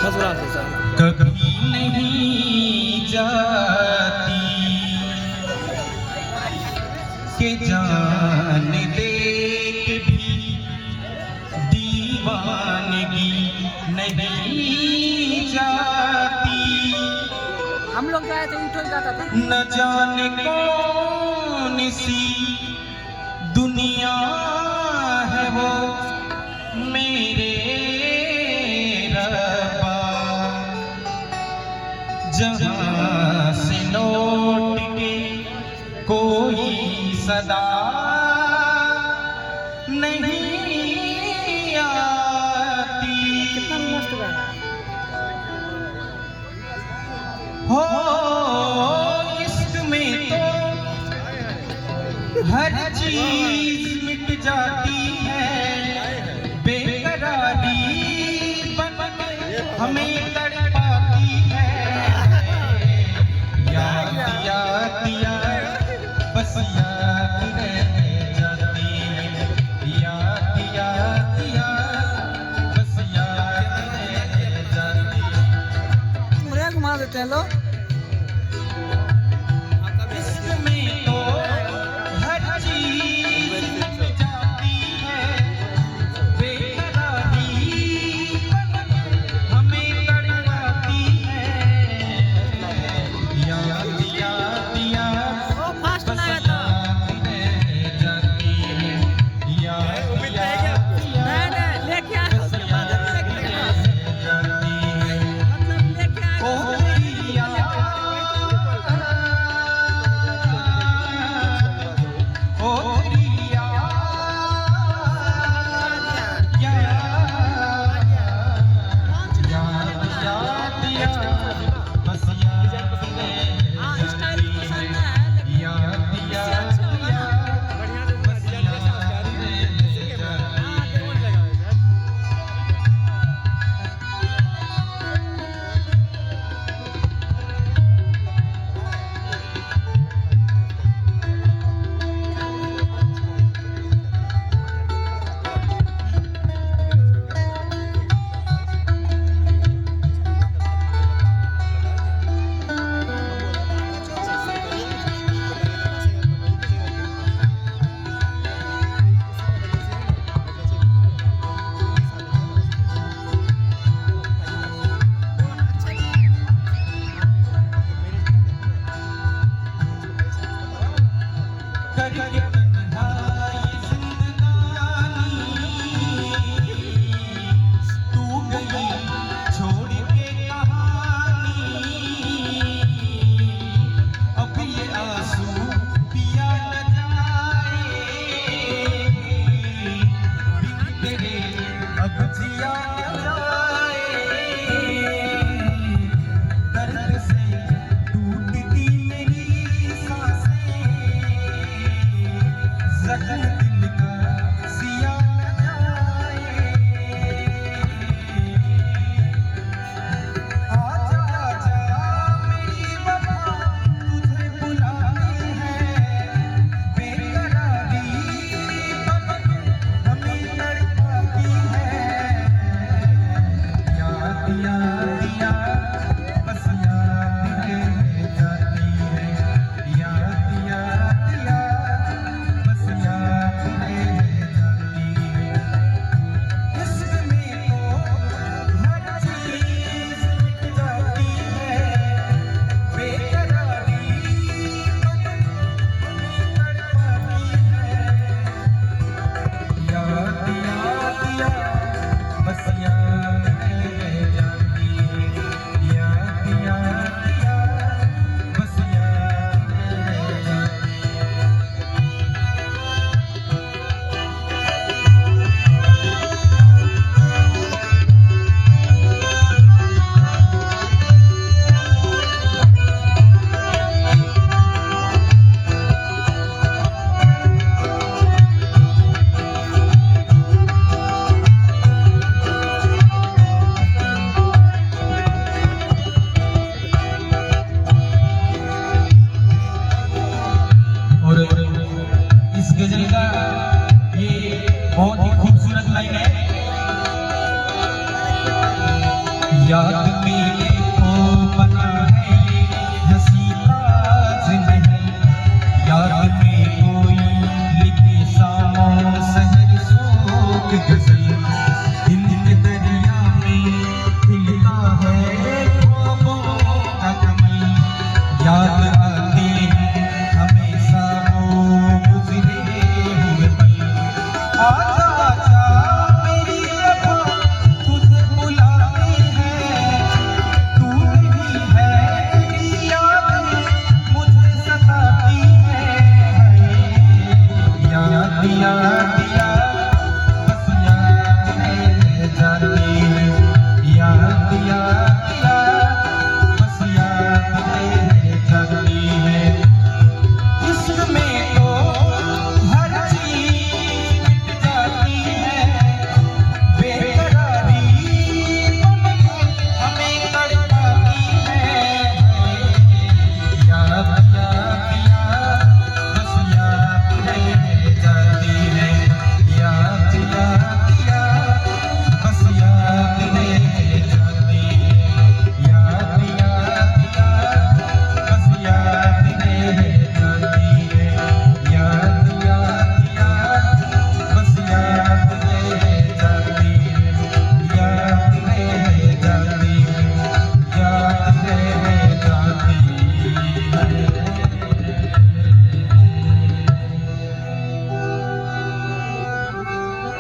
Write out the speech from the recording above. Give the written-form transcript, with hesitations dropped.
कभी नहीं जाती के जान दे भी दीवानगी नहीं जाती। हम लोग गए थे उठो जाता था। न जाने कौन सी दुनिया है वो मेरे रब्बा, जहाँ से लौट के कोई सदा नहीं आती। कितना मस्त गाना हो इश्क में तो हर चीज मिट जाती है, बेकरारी बन के हमें तड़पाती है। याद याद याद बस याद रह जाती है, याद याद याद बस याद रह जाती है। मुझे घुमा देते हैं लोग। इश्क में तो हर चीज मिट जाती है, बेकरारी बन के हमें तड़पाती है। याद याद याद ओ फास्ट बस लगा था। याद रह जाती है, याद याद याद नहीं लेके आए बस उसके बाद याद लेके रह आए। जाती है। मतलब लेके आए ओ तो याद याद में